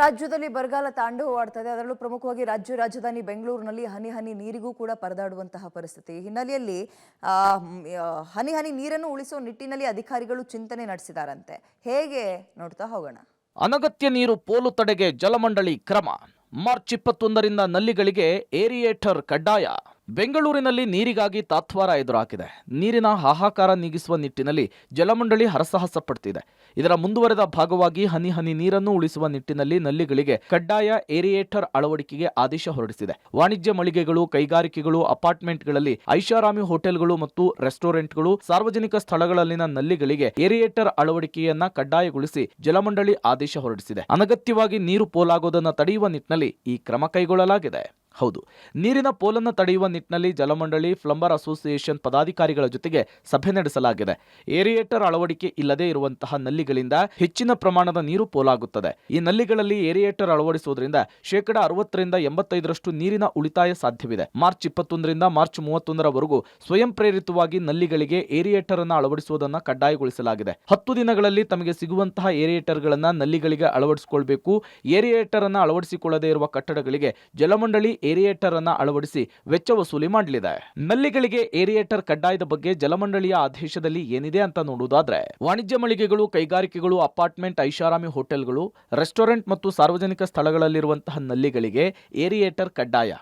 ರಾಜ್ಯದಲ್ಲಿ ಬರಗಾಲ ತಾಂಡವವಾಡ್ತಾ ಇದೆ. ಅದರಲ್ಲೂ ಪ್ರಮುಖವಾಗಿ ರಾಜಧಾನಿ ಬೆಂಗಳೂರಿನಲ್ಲಿ ಹನಿ ಹನಿ ನೀರಿಗೂ ಕೂಡ ಪರದಾಡುವಂತಹ ಪರಿಸ್ಥಿತಿ. ಈ ಹಿನ್ನೆಲೆಯಲ್ಲಿ ಹನಿ ಹನಿ ನೀರನ್ನು ಉಳಿಸುವ ನಿಟ್ಟಿನಲ್ಲಿ ಅಧಿಕಾರಿಗಳು ಚಿಂತನೆ ನಡೆಸಿದಾರಂತೆ. ಹೇಗೆ ನೋಡ್ತಾ ಹೋಗೋಣ. ಅನಗತ್ಯ ನೀರು ಪೋಲು ತಡೆಗೆ ಜಲಮಂಡಳಿ ಕ್ರಮ. ಮಾರ್ಚ್ 21ರಿಂದ ನಲ್ಲಿಗಳಿಗೆ ಏರಿಯೇಟರ್ ಕಡ್ಡಾಯ. ಬೆಂಗಳೂರಿನಲ್ಲಿ ನೀರಿಗಾಗಿ ತಾತ್ವಾರ ಎದುರಾಗಿದೆ. ನೀರಿನ ಹಾಹಾಕಾರ ನೀಗಿಸುವ ನಿಟ್ಟಿನಲ್ಲಿ ಜಲಮಂಡಳಿ ಹರಸಾಹಸ ಪಡ್ತಿದೆ. ಇದರ ಮುಂದುವರೆದ ಭಾಗವಾಗಿ ಹನಿ ಹನಿ ನೀರನ್ನು ಉಳಿಸುವ ನಿಟ್ಟಿನಲ್ಲಿ ನಲ್ಲಿಗಳಿಗೆ ಕಡ್ಡಾಯ ಏರಿಯೇಟರ್ ಅಳವಡಿಕೆಗೆ ಆದೇಶ ಹೊರಡಿಸಿದೆ. ವಾಣಿಜ್ಯ ಮಳಿಗೆಗಳು, ಕೈಗಾರಿಕೆಗಳು, ಅಪಾರ್ಟ್ಮೆಂಟ್ಗಳಲ್ಲಿ, ಐಷಾರಾಮಿ ಹೋಟೆಲ್ಗಳು ಮತ್ತು ರೆಸ್ಟೋರೆಂಟ್ಗಳು, ಸಾರ್ವಜನಿಕ ಸ್ಥಳಗಳಲ್ಲಿನ ನಲ್ಲಿಗಳಿಗೆ ಏರಿಯೇಟರ್ ಅಳವಡಿಕೆಯನ್ನ ಕಡ್ಡಾಯಗೊಳಿಸಿ ಜಲಮಂಡಳಿ ಆದೇಶ ಹೊರಡಿಸಿದೆ. ಅನಗತ್ಯವಾಗಿ ನೀರು ಪೋಲಾಗೋದನ್ನು ತಡೆಯುವ ನಿಟ್ಟಿನಲ್ಲಿ ಈ ಕ್ರಮ ಕೈಗೊಳ್ಳಲಾಗಿದೆ. ಹೌದು, ನೀರಿನ ಪೋಲನ್ನು ತಡೆಯುವ ನಿಟ್ಟಿನಲ್ಲಿ ಜಲಮಂಡಳಿ, ಪ್ಲಂಬರ್ ಅಸೋಸಿಯೇಷನ್ ಪದಾಧಿಕಾರಿಗಳ ಜೊತೆಗೆ ಸಭೆ ನಡೆಸಲಾಗಿದೆ. ಏರಿಯೇಟರ್ ಅಳವಡಿಕೆ ಇಲ್ಲದೆ ಇರುವಂತಹ ನಲ್ಲಿಗಳಿಂದ ಹೆಚ್ಚಿನ ಪ್ರಮಾಣದ ನೀರು ಪೋಲಾಗುತ್ತದೆ. ಈ ನಲ್ಲಿಗಳಲ್ಲಿ ಏರಿಯೇಟರ್ ಅಳವಡಿಸುವುದರಿಂದ 60% ರಿಂದ 85% ನೀರಿನ ಉಳಿತಾಯ ಸಾಧ್ಯವಿದೆ. ಮಾರ್ಚ್ 21ರಿಂದ ಮಾರ್ಚ್ 31ರವರೆಗೂ ಸ್ವಯಂ ಪ್ರೇರಿತವಾಗಿ ನಲ್ಲಿಗಳಿಗೆ ಏರಿಯೇಟರ್ ಅನ್ನು ಅಳವಡಿಸುವುದನ್ನು ಕಡ್ಡಾಯಗೊಳಿಸಲಾಗಿದೆ. 10 ದಿನಗಳಲ್ಲಿ ತಮಗೆ ಸಿಗುವಂತಹ ಏರಿಯೇಟರ್ಗಳನ್ನು ನಲ್ಲಿಗಳಿಗೆ ಅಳವಡಿಸಿಕೊಳ್ಳಬೇಕು. ಏರಿಯೇಟರ್ ಅನ್ನು ಅಳವಡಿಸಿಕೊಳ್ಳದೇ ಇರುವ ಕಟ್ಟಡಗಳಿಗೆ ಜಲಮಂಡಳಿ ಏರಿಯೇಟರ್ ಅನ್ನು ಅಳವಡಿಸಿ ವೆಚ್ಚ ವಸೂಲಿ ಮಾಡಲಿದೆ. ನಲ್ಲಿಗಳಿಗೆ ಏರಿಯೇಟರ್ ಕಡ್ಡಾಯದ ಬಗ್ಗೆ ಜಲಮಂಡಳಿಯ ಆದೇಶದಲ್ಲಿ ಏನಿದೆ ಅಂತ ನೋಡುವುದಾದ್ರೆ, ವಾಣಿಜ್ಯ ಮಳಿಗೆಗಳು, ಕೈಗಾರಿಕೆಗಳು, ಅಪಾರ್ಟ್ಮೆಂಟ್, ಐಷಾರಾಮಿ ಹೋಟೆಲ್ಗಳು, ರೆಸ್ಟೋರೆಂಟ್ ಮತ್ತು ಸಾರ್ವಜನಿಕ ಸ್ಥಳಗಳಲ್ಲಿರುವಂತಹ ನಲ್ಲಿಗಳಿಗೆ ಏರಿಯೇಟರ್ ಕಡ್ಡಾಯ.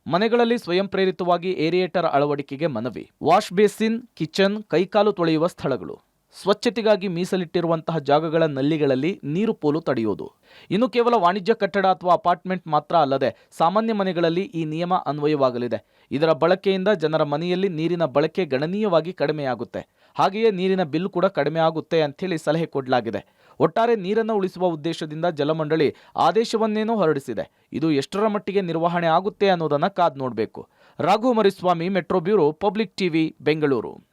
ಮನೆಗಳಲ್ಲಿ ಸ್ವಯಂ ಪ್ರೇರಿತವಾಗಿ ಏರಿಯೇಟರ್ ಅಳವಡಿಕೆಗೆ ಮನವಿ. ವಾಶ್ ಬೇಸಿನ್, ಕಿಚನ್, ಕೈಕಾಲು ತೊಳೆಯುವ ಸ್ಥಳಗಳು, ಸ್ವಚ್ಛತೆಗಾಗಿ ಮೀಸಲಿಟ್ಟಿರುವಂತಹ ಜಾಗಗಳ ನಲ್ಲಿಗಳಲ್ಲಿ ನೀರು ಪೋಲು ತಡೆಯುವುದು. ಇನ್ನು ಕೇವಲ ವಾಣಿಜ್ಯ ಕಟ್ಟಡ ಅಥವಾ ಅಪಾರ್ಟ್ಮೆಂಟ್ ಮಾತ್ರ ಅಲ್ಲದೆ ಸಾಮಾನ್ಯ ಮನೆಗಳಲ್ಲಿ ಈ ನಿಯಮ ಅನ್ವಯವಾಗಲಿದೆ. ಇದರ ಬಳಕೆಯಿಂದ ಜನರ ಮನೆಯಲ್ಲಿ ನೀರಿನ ಬಳಕೆ ಗಣನೀಯವಾಗಿ ಕಡಿಮೆಯಾಗುತ್ತೆ. ಹಾಗೆಯೇ ನೀರಿನ ಬಿಲ್ ಕೂಡ ಕಡಿಮೆ ಆಗುತ್ತೆ ಅಂಥೇಳಿ ಸಲಹೆ ಕೊಡಲಾಗಿದೆ. ಒಟ್ಟಾರೆ ನೀರನ್ನು ಉಳಿಸುವ ಉದ್ದೇಶದಿಂದ ಜಲಮಂಡಳಿ ಆದೇಶವನ್ನೇನೋ ಹೊರಡಿಸಿದೆ. ಇದು ಎಷ್ಟರ ಮಟ್ಟಿಗೆ ನಿರ್ವಹಣೆ ಆಗುತ್ತೆ ಅನ್ನೋದನ್ನ ಕಾದು ನೋಡಬೇಕು. Raghu Mariswamy, metro bureau, public TV, Bengaluru.